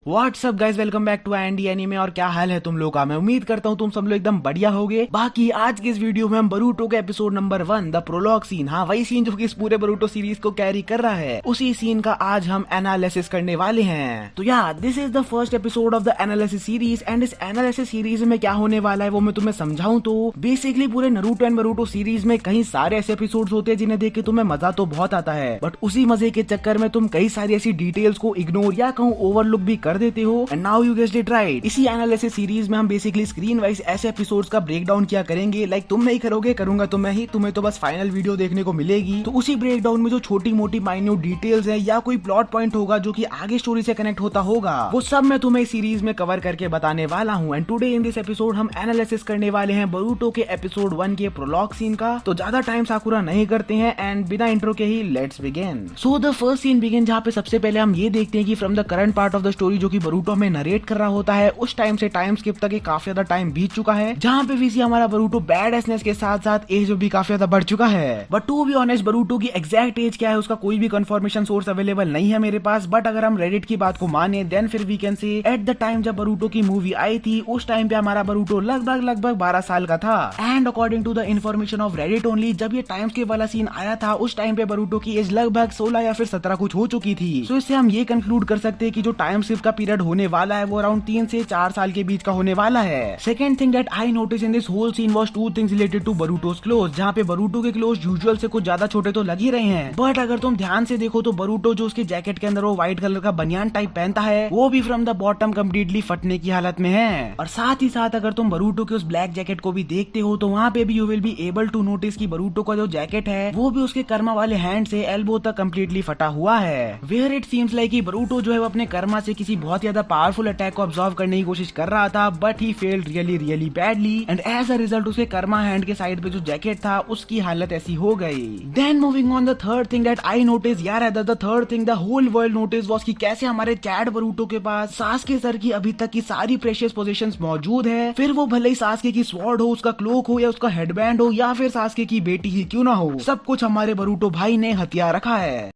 WhatsApp guys, welcome back to Andy anime. और क्या हाल है तुम लोग का। मैं उम्मीद करता हूँ तुम सब लोग एकदम बढ़िया होगे। बाकी आज के इस वीडियो में हम बरूटो के episode number 1 the prologue scene, हाँ वही सीन जो कि इस पूरे बरूटो सीरीज को कैरी कर रहा है, उसी सीन का आज हम एनालिसिस करने वाले हैं। तो यार this is the first episode of the analysis series and इस एनालिसिस सीरीज में क्या होने वाला है वो मैं तुम्हें समझाऊं तो बेसिकली पूरे नारुतो एंड बरूटो सीरीज में कई सारे ऐसे एपिसोड होते हैं जिन्हें देख के तुम्हें मजा तो बहुत आता है, बट उसी मजे के चक्कर में तुम कई सारी ऐसी डिटेल्स को इग्नोर या कहूँ ओवरलुक भी कर देते हो। And now you guessed it right, इसी एनालिसिस सीरीज में हम बेसिकली स्क्रीन वाइज ऐसे एपिसोड्स का ब्रेक डाउन किया करेंगे। लाइक तुम नहीं करोगे, करूंगा तो मैं ही, तुम्हें तो बस फाइनल वीडियो देखने को मिलेगी। तो उसी ब्रेक डाउन में जो छोटी मोटी माइन्यूट डिटेल्स है या कोई प्लॉट पॉइंट होगा जो कि आगे स्टोरी से कनेक्ट होता होगा, वो सब मैं तुम्हें सीरीज में कवर करके बताने वाला हूँ। And today in this episode हम एनालिसिस करने वाले हैं बरूटो के एपिसोड 1 के प्रोलॉग सीन का। तो ज्यादा टाइम साकुरा नहीं करते हैं एंड बिना इंट्रो के ही let's begin. So the first scene begin, जहाँ पे सबसे पहले हम ये देखते हैं कि from the current part of the story जो कि बरूटो में नरेट कर रहा होता है, उस टाइम से टाइम स्किप तक काफी ज्यादा टाइम बीत चुका है, जहाँ पे वीसी हमारा बरूटो बैडनेस के साथ साथ एज भी काफी ज्यादा बढ़ चुका है। बट टू बी ऑनेस्ट बरूटो की एग्जैक्ट एज क्या है उसका कोई भी कंफर्मेशन सोर्स अवेलेबल नहीं है मेरे पास। बट अगर हम रेडिट की बात को माने देन फिर we can say at the time जब बरूटो की मूवी आई थी उस टाइम पे हमारा बरूटो लगभग 12 साल का था। And according to the information of Reddit only, जब ये टाइम स्किप वाला सीन आया था उस टाइम पे बरूटो की एज लगभग 16 या फिर 17 कुछ हो चुकी थी। सो इससे हम ये कंक्लूड कर सकते हैं कि जो टाइम स्किप का पीरियड होने वाला है वो अराउंड 3 से 4 साल के बीच का होने वाला है। Second thing that I notice in this whole scene was two things related to Boruto's cloth, जहाँ पे बरूटो के क्लोथ यूजुअल से कुछ ज्यादा छोटे तो लग ही रहे हैं, बट अगर तुम ध्यान से देखो तो बरूटो जो उसके जैकेट के अंदर वो व्हाइट कलर का बनियान टाइप पहनता है वो भी फ्रॉम द बॉटम कम्प्लीटली फटने की हालत में है। और साथ ही साथ अगर तुम बरूटो के उस ब्लैक जैकेट को भी देखते हो तो वहाँ पे भी you will be able to notice कि बरूटो का जो जैकेट है वो भी उसके कर्मा वाले हैंड से एल्बो तक कम्प्लीटली फटा हुआ है। वेयर इट सीम्स लाइक कि बरूटो जो है वो अपने कर्मा से किसी बहुत ज्यादा पावरफुल अटैक को ऑब्जर्व करने की कोशिश कर रहा था, but he failed really badly and as a result उसके कर्मा हैंड के साइड पे जो जैकेट था उसकी हालत ऐसी हो गई। Then moving on the third thing that I notice, यार the third thing the whole world notice was कि कैसे हमारे चैड बरूटो के पास सास्के सर की अभी तक की सारी प्रेशियस पोजीशंस मौजूद है, फिर वो भले ही सास्के की स्वॉर्ड हो, उसका क्लोक हो या उसका हेडबैंड हो या फिर सास्के की बेटी ही क्यों ना हो, सब कुछ हमारे बरूटो भाई ने हथियार रखा है।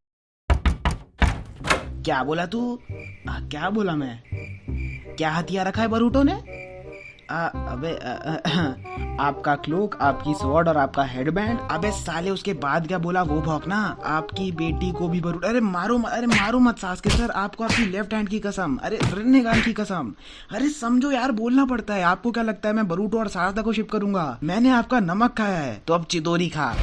क्या बोला तू? क्या बोला मैं? क्या हथियार रखा है बरूटो ने? आपका क्लोक, आपकी स्वॉर्ड और आपका हेडबैंड। अबे साले उसके बाद क्या बोला वो भौंकना? आपकी बेटी को भी बरूटो। अरे मारो मत सास्के सर, आपको आपकी लेफ्ट हैंड की कसम, अरे रिन्नेगान की कसम। अरे समझो यार, बोलना पड़ता है। आपको क्या लगता है मैं बरूटो और सारदा को शिप करूंगा? मैंने आपका नमक खाया है तो अब चिदोरी खा।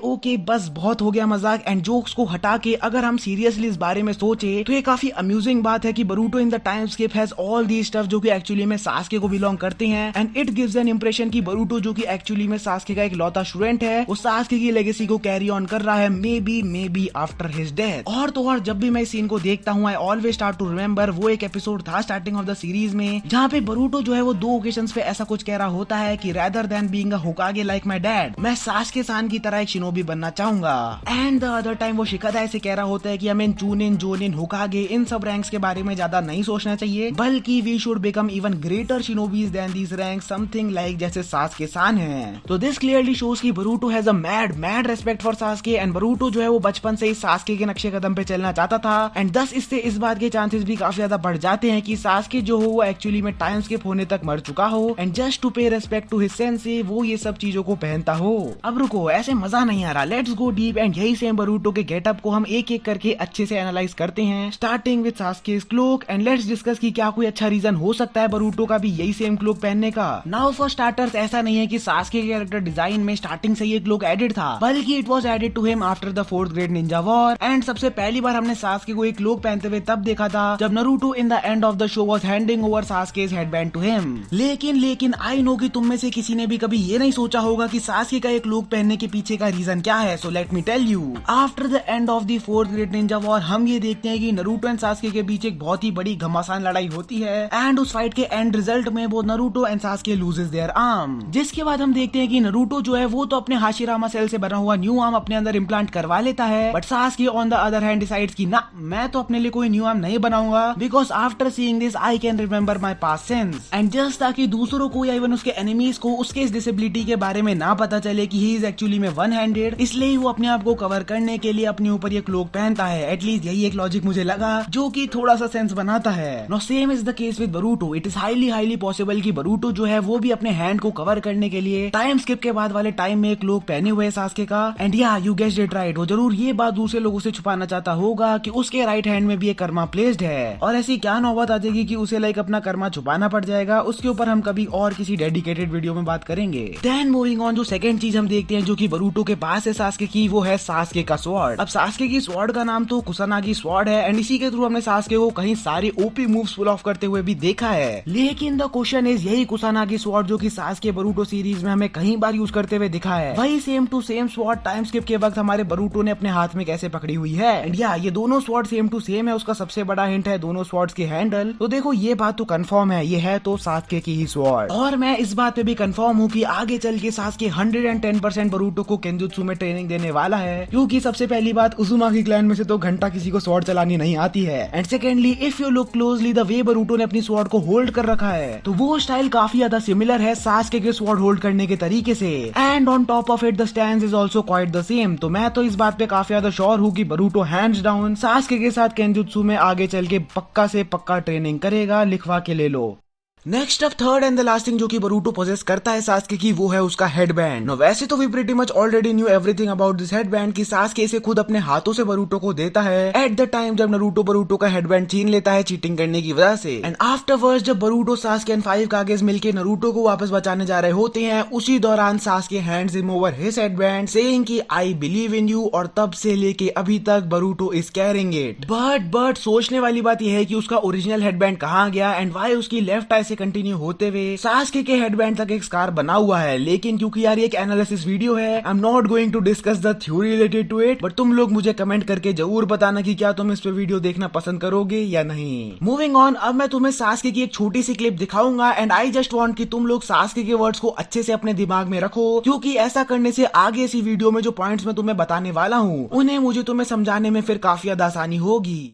ओके बस बहुत हो गया मजाक एंड जोक्स को हटा के अगर हम सीरियसली इस बारे में सोचे तो ये काफी अम्यूजिंग बात है कि Boruto in the time skip has all the stuff जो कि एक्चुअली में सास्के को बिलोंग करते हैं and it gives an impression कि बरूटो जो कि एक्चुअली में सास्के का एक लौता स्टूडेंट है, वो सास्के की लेगेसी को कैरी ऑन कर रहा है may be after his death. और तो और जब भी मैं इस सीन को देखता हूँ I always start to remember वो एक एपिसोड था स्टार्टिंग ऑफ द सीरीज में जहाँ पे बरूटो जो है वो 2 ओकेशंस पे ऐसा कुछ कह रहा होता है कि rather than being a होकागे like my dad, मैं सास्के सान की तरह एक शिनोबी बनना चाहूंगा। एंड द अदर टाइम वो शिकादाई से कह रहा होता है कि हमें चूनिन, जोनिन, होकागे इन सब रैंक्स के बारे में ज्यादा नहीं सोचना चाहिए, बल्कि we should become even greater shinobis than these ranks, something like जैसे सास्के सान है। तो दिस क्लियरली शोज कि Boruto has a mad respect for Sasuke and Boruto जो है वो बचपन से ही सास्के के नक्शे कदम पे चलना चाहता था एंड दस इससे इस बात के चांसेस भी काफी ज्यादा बढ़ जाते हैं कि सास्के जो हो वो एक्चुअली में टाइम स्किप होने तक मर चुका हो एंड जस्ट टू पे रेस्पेक्ट टू हिज सेंसे वो ये सब चीजों को पहनता हो। अब रुको, ऐसे मजा नहीं आ रहा, लेट्स गो डीप एंड यही सेम बरूटो के गेटअप को हम एक एक करके अच्छे से एनालाइज करते हैं, starting with Sasuke's cloak and let's discuss कि क्या कोई अच्छा रीजन हो सकता है बरूटो का भी यही सेम क्लोक पहनने का। नाउ फॉर स्टार्टर्स, ऐसा नहीं है कि सास्के के कैरेक्टर डिजाइन में स्टार्टिंग से ये क्लोक एडेड था, बल्कि it was added to him after the 4th grade ninja war and सबसे पहली बार हमने सास्के को एक क्लोक पहनते हुए तब देखा था जब Naruto in the end of the show was handing over Sasuke's headband to him. लेकिन आई नो कि तुम में से किसी ने भी कभी ये नहीं सोचा होगा कि सास्के का एक क्लोक पहनने के पीछे पीछे का रीजन क्या है, so let me tell you. After the end of the fourth great ninja war हम ये देखते हैं कि नारुतो एंड सास्के के बीच एक बहुत ही बड़ी घमासान लड़ाई होती है एंड उस फाइट के एंड रिजल्ट में वो Naruto and Sasuke loses their arm. जिसके बाद हम देखते हैं कि नारुतो जो है वो तो अपने हाशिरामा सेल से बना हुआ न्यू आर्म अपने अंदर इम्प्लांट करवा लेता है, but Sasuke on the other hand decides कि ना, मैं तो अपने लिए कोई न्यू आर्म नहीं बनाऊंगा because after seeing this I can remember my past since. And just ताकि दूसरों को या इवन उसके एनिमीज को उसके इस डिसेबिलिटी के बारे में ना पता चले कि ही इज एक्चुअली में वन हैंडेड, इसलिए वो अपने आप को कवर करने के लिए अपने ऊपर ये क्लोक पहनता है। एटलीस्ट यही एक लॉजिक मुझे लगा जो कि थोड़ा सा सेंस बनाता है। No same is the case with Boruto. It is highly possible कि बरूटो जो है वो भी अपने हैंड को कवर करने के लिए टाइम स्किप के बाद वाले टाइम में एक क्लोक पहने हुए सास्के का। एंड या यू गेस्ड इट राइट, वो जरूर ये बात दूसरे लोगों से छुपाना चाहता होगा कि उसके राइट हैंड में भी एक कर्मा प्लेस्ड है। और ऐसी क्या नौबत आ जाएगी कि उसे लाइक अपना कर्मा छुपाना पड़ जाएगा, उसके ऊपर हम कभी और किसी डेडिकेटेड वीडियो में बात करेंगे। देन मूविंग ऑन, जो सेकंड चीज हम देखते हैं जो कि बरूटो के पास है सास्के की, वो है सास्के का स्वॉर्ड। अब सास्के की स्वॉर्ड का नाम तो कुसानागी स्वॉर्ड है एंड इसी के थ्रू हमने सास्के को कहीं सारे ओपी मूव्स पुल ऑफ करते हुए भी देखा है। लेकिन द क्वेश्चन इज, यही कुसानागी स्वॉर्ड जो कि सास्के बरूटो सीरीज में हमें कई बार यूज करते हुए दिखा है, वही same to same sword time skip के वक्त हमारे बरूटो ने अपने हाथ में कैसे पकड़ी हुई है। एंड या ये दोनों स्वॉर्ड सेम टू सेम है, उसका सबसे बड़ा हिंट है दोनों स्वॉर्ड्स के हैंडल। तो देखो ये बात तो कंफर्म है, ये है तो सास्के की ही स्वॉर्ड। और मैं इस बात पे भी कंफर्म हूँ कि आगे चल के सास्के 110% बरूटो को केंजुत्सु में ट्रेनिंग देने वाला है, क्योंकि सबसे पहली बात उजुमाकी क्लैन में से तो घंटा किसी को स्वॉर्ड चलानी नहीं आती है। And secondly if you look closely the way Boruto ने अपनी स्वॉर्ड को होल्ड कर रखा है, तो वो स्टाइल काफी ज्यादा सिमिलर है सास्के के स्वॉर्ड होल्ड करने के तरीके से। And on top of it the stance is also quite the same. तो मैं तो इस बात पे काफी ज्यादा श्योर हूँ कि बरूटो हैंड्स डाउन सास्के के साथ केंजुत्सु में आगे चल के पक्का से पक्का ट्रेनिंग करेगा, लिखवा के ले लो। नेक्स्ट अब third and the last thing जो कि बरूटो पोजेस करता है सास्के की, वो है उसका हेडबैंड। नो वैसे तो we pretty much already knew everything about this headband कि सास्के इसे खुद अपने हाथों से बरूटो को देता है एट द टाइम जब नारुतो बरूटो का हेडबैंड छीन लेता है चीटिंग करने की वजह से। एंड आफ्टरवर्ड्स जब बरूटो सास्के एंड 5 कागेस मिलके नारुतो को वापस बचाने जा रहे होते हैं, उसी दौरान Sasuke hands him over his headband saying कि आई बिलीव इन यू, और तब से लेके अभी तक बरूटो इज कैरिंग इट। बट सोचने वाली बात यह है कि उसका ओरिजिनल हेडबैंड कहाँ गया एंड वाई उसकी लेफ्ट आई से कंटिन्यू होते सास्के के हेडबैंड तक एक स्कार बना हुआ है। लेकिन क्योंकि यार ये एक एनालिसिस वीडियो है, I am not going to discuss the theory related to it, but तुम लोग मुझे कमेंट करके जरूर बताना कि क्या तुम इस पे वीडियो देखना पसंद करोगे या नहीं। मूविंग ऑन, अब मैं तुम्हें सास्के की एक छोटी सी क्लिप दिखाऊंगा एंड आई जस्ट वांट कि तुम लोग सास्के के वर्ड्स को अच्छे से अपने दिमाग में रखो, क्योंकि ऐसा करने से आगे इसी वीडियो में जो पॉइंट्स मैं तुम्हें बताने वाला हूँ उन्हें मुझे तुम्हें समझाने में फिर काफी ज्यादा आसानी होगी।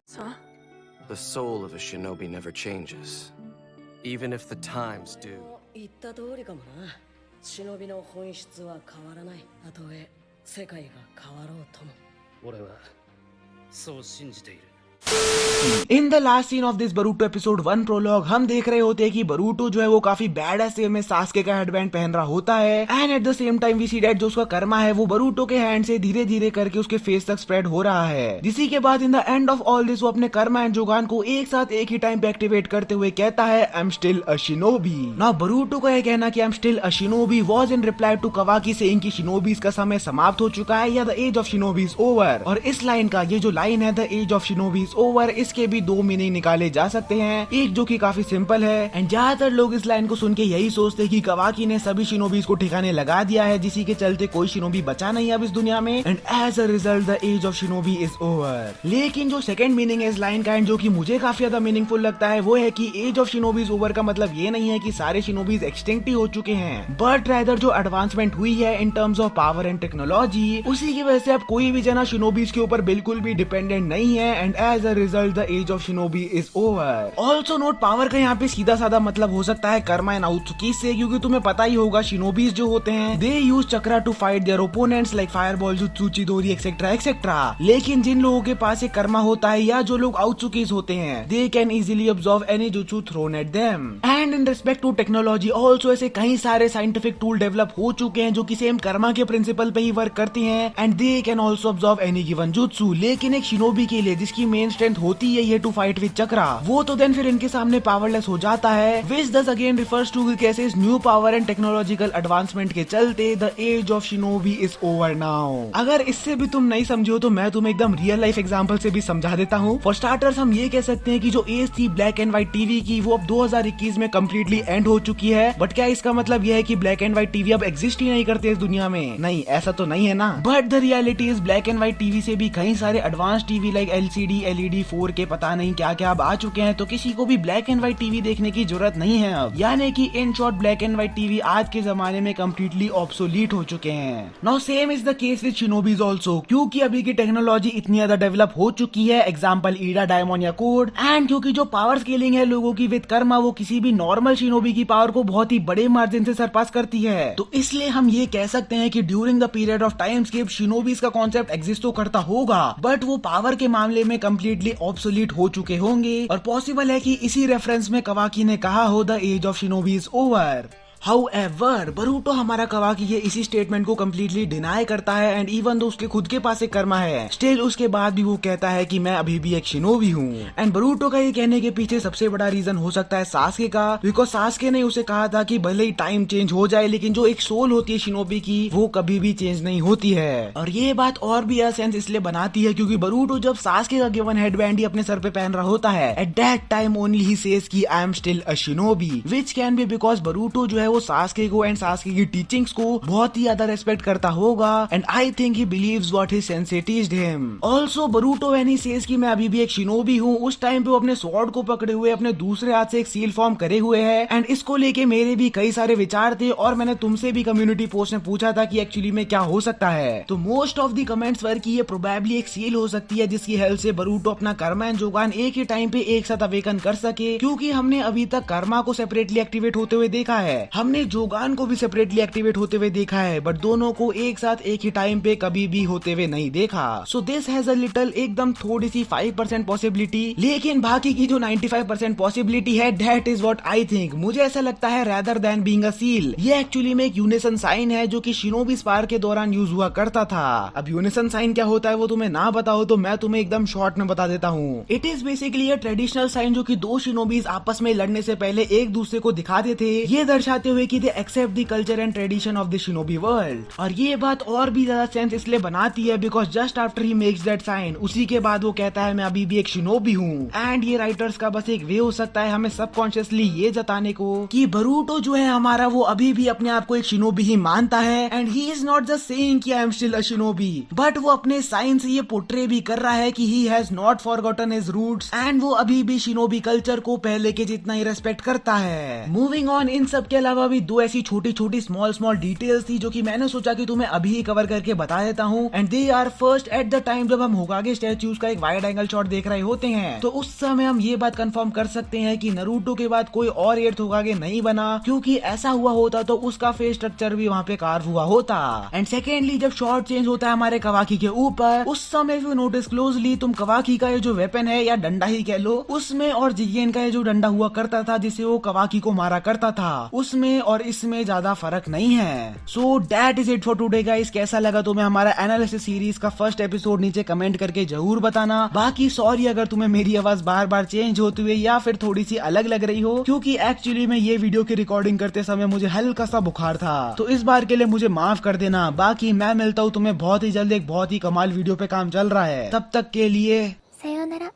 The soul of a shinobi never changes, even if the times do. 言った通りかもな。忍びの本質は変わらない。たとえ世界が変わろうとも。俺はそう信じている。इन the last scene of this Boruto episode 1 prologue हम देख रहे होते हैं कि बरूटो जो है वो काफी बैड वे में सास्के का हेडबैंड पहन रहा होता है and at the same time we see that जो उसका कर्मा है वो बरूटो के हैंड से धीरे धीरे करके उसके फेस तक स्प्रेड हो रहा है। जिसी के बाद इन the end of all this वो अपने कर्मा एंड जोगान को एक साथ एक ही टाइम पे एक्टिवेट करते हुए कहता है I am still a shinobi. Now Boruto का यह कहना कि I am still a shinobi was in reply to Kawaki saying कि शिनोबीज का समय समाप्त हो चुका है या the age of shinobi is over. और इस लाइन का ये जो लाइन है the age of shinobi is over, इसके भी दो मीनिंग निकाले जा सकते हैं। एक जो कि काफी सिंपल है एंड ज्यादातर लोग इस लाइन को सुन के यही सोचते हैं कि कवाकी ने सभी शिनोबीज को ठिकाने लगा दिया है, जिसी के चलते कोई शिनोबी बचा नहीं अब इस दुनिया में and as a result the age of shinobi is over. लेकिन जो सेकंड मीनिंग है इस लाइन का एंड जो कि मुझे काफी ज्यादा मीनिंगफुल लगता है वो है कि age of shinobi is over का मतलब ये नहीं है कि सारे शिनोबीज एक्सटिंक्ट ही हो चुके हैं, बट रादर जो एडवांसमेंट हुई है in terms of power and technology उसी की वजह से अब कोई भी जना शिनोबीज के ऊपर बिल्कुल भी डिपेंडेंट नहीं है and as a result the age of shinobi is over. Also note power का यहाँ पे सीधा साधा मतलब हो सकता है कर्मा एंड आउत्सुकी से, क्योंकि तुम्हें पता ही होगा शिनोबीज जो होते हैं they use chakra to fight their opponents like fireball, jutsu, Chidori etcetera etcetera. लेकिन जिन लोगों के पास एक कर्मा होता है या जो लोग आउत्सुकीज होते हैं they can easily observe any jutsu thrown at them. And in respect to technology also ऐसे कई सारे साइंटिफिक टूल डेवलप हो चुके हैं जो कि सेम कर्मा के प्रिंसिपल पे ही वर्क करते हैं and they can also observe any given jutsu. लेकिन एक शिनोबी के लिए जिसकी मेन स्ट्रेंथ होती है ये टू फाइट विद चक्रा, वो तो देन फिर इनके सामने पावरलेस हो जाता है, which thus again refers to cases new power and technological advancement के चलते the age of shinobi is over now. अगर इससे भी तुम नहीं समझो तो मैं तुम्हें एकदम रियल लाइफ एग्जांपल से भी समझा देता हूँ। फॉर स्टार्टर्स हम ये कह सकते हैं कि जो एज थी ब्लैक एंड व्हाइट टीवी की वो अब 2021 में कम्प्लीटली एंड हो चुकी है। बट क्या इसका मतलब यह है कि ब्लैक एंड व्हाइट टीवी अब एग्जिस्ट ही नहीं करते इस दुनिया में? नहीं, ऐसा तो नहीं है ना। But the reality is black and white TV से भी कई सारे advance TV like LCD, LED, 4K पता नहीं क्या क्या अब आ चुके हैं, तो किसी को भी ब्लैक एंड व्हाइट टीवी देखने की जरूरत नहीं है अब। यानी कि in short black and white TV आज के जमाने में कम्प्लीटली ऑब्सोलीट हो चुके हैं। Now same is the case with shinobis also, क्योंकि अभी की टेक्नोलॉजी इतनी ज्यादा डेवलप हो चुकी है, एग्जाम्पल ईडा, डायमंड या कोड, एंड क्योंकि जो पावर स्केलिंग है लोगों की विद कर्मा वो किसी भी नॉर्मल शिनोबी की पावर को बहुत ही बड़े मार्जिन से सरपास करती है। तो इसलिए हम ये कह सकते हैं कि during the period of time skip shinobis का कॉन्सेप्ट एग्जिस्ट तो करता होगा, बट वो पावर के मामले में कम्प्लीटली ऑब्सोलीट हो चुके होंगे। और पॉसिबल है कि इसी रेफरेंस में कवाकी ने कहा हो the age of shinobi is over. However, Boruto हमारा कवाकी ये इसी स्टेटमेंट को कम्प्लीटली डिनाई करता है, एंड इवन दो उसके खुद के पास एक कर्मा है, स्टिल उसके बाद भी वो कहता है कि मैं अभी भी एक शिनोबी हूँ। एंड बरूटो का ये कहने के पीछे सबसे बड़ा रीजन हो सकता है सास्के का, बिकॉज सास्के ने उसे कहा था कि भले ही टाइम चेंज हो जाए लेकिन जो एक सोल होती है शिनोबी की वो कभी भी चेंज नहीं होती है। और ये बात और भी सेंस इसलिए बनाती है क्योंकि बरूटो जब सास्के का गिवन हेडबैंड ही अपने सर पे पहन रहा होता है, at that time only he says कि I am still a shinobi, which can be because Boruto जो है वो सास्के को एंड सास्के की टीचिंग्स को बहुत ही ज्यादा रेस्पेक्ट करता होगा, and I think he believes what he sensei teached him. Also Boruto when he says कि मैं अभी भी एक शिनोबी हूँ, उस टाइम पे वो अपने स्वॉर्ड को पकड़े हुए अपने दूसरे हाथ से एक सील फॉर्म करे हुए है, एंड इसको लेके मेरे भी कई सारे विचार थे और मैंने तुमसे भी कम्युनिटी पोस्ट में पूछा था कि एक्चुअली में क्या हो सकता है। तो मोस्ट ऑफ द कमेंट्स वर कि ये प्रोबेबली एक सील हो सकती है जिसकी हेल्प से बरूटो अपना कर्मा एंड जोगान एक ही टाइम पे एक साथ अवेकन कर सके, क्योंकि हमने अभी तक कर्मा को सेपरेटली एक्टिवेट होते हुए देखा है, हमने जोगान को भी सेपरेटली एक्टिवेट होते हुए देखा है, बट दोनों को एक साथ एक ही टाइम पे कभी भी होते हुए नहीं देखा। So this has a little एकदम थोड़ी सी 5% पॉसिबिलिटी, लेकिन बाकी की जो 95% पॉसिबिलिटी है that is what I think. मुझे ऐसा लगता है rather than being a seal, ये एक्चुअली में एक यूनिसन साइन है जो कि शिनोबी स्पार के दौरान यूज हुआ करता था। अब यूनिसन साइन क्या होता है वो तुम्हें ना बताओ तो मैं तुम्हें एकदम शॉर्ट में बता देता हूँ। It is basically a traditional sign जो कि दो शिनोबीज आपस में लड़ने से पहले एक दूसरे को दिखाते थे, ये दर्शाते हुए कि they accept the culture and tradition of the shinobi world. और ये बात और भी ज्यादा सेंस इसलिए बनाती है because just after he makes that sign, उसी के बाद वो कहता है मैं अभी भी एक शिनोबी हूँ। एंड ये राइटर्स का बस एक वे हो सकता है हमें सबकॉन्शियसली ये जताने को कि बरूटो जो है हमारा वो अभी भी अपने आप को एक शिनोबी ही मानता है, and he is not just saying कि I am still a shinobi, but वो अपने साइन से ये पोर्ट्रे भी कर रहा है कि he has not forgotten his roots, and वो अभी भी शिनोबी कल्चर को पहले के जितना ही रेस्पेक्ट करता है। मूविंग ऑन, इन सब के अलावा भी दो ऐसी छोटी छोटी स्मॉल डिटेल्स थी जो कि मैंने सोचा कि तुम्हें अभी ही कवर करके बता देता हूँ, and they are first at the time जब हम होकागे स्टैच्यूज का एक वाइड एंगल शॉट देख रहे होते हैं तो उस समय हम ये बात कंफर्म कर सकते हैं कि नारुतो के बाद कोई और 8th होकागे नहीं बना, क्योंकि ऐसा हुआ होता तो उसका फेस स्ट्रक्चर भी वहाँ पे कार्व हुआ होता। एंड सेकेंडली जब शॉट चेंज होता है हमारे कवाकी के ऊपर, उस समय भी नोटिस क्लोजली तुम कवाकी का ये जो वेपन है या डंडा ही कह लो, उसमें और जिगेन का ये जो डंडा हुआ करता था जिससे वो कवाकी को मारा करता था, उसमें और इसमें ज्यादा फर्क नहीं है। So that is it for today guys. कैसा लगा तुम्हें हमारा एनालिसिस सीरीज का फर्स्ट एपिसोड नीचे कमेंट करके जरूर बताना। बाकी सॉरी अगर तुम्हें मेरी आवाज बार बार चेंज होती हुई या फिर थोड़ी सी अलग लग रही हो, क्योंकि एक्चुअली में ये वीडियो की रिकॉर्डिंग करते समय मुझे हल्का सा बुखार था, तो इस बार के लिए मुझे माफ कर देना। बाकी मैं मिलता हूँ तुम्हें बहुत ही जल्द, एक बहुत ही कमाल वीडियो पे काम चल रहा है, तब तक के लिए सायोनारा।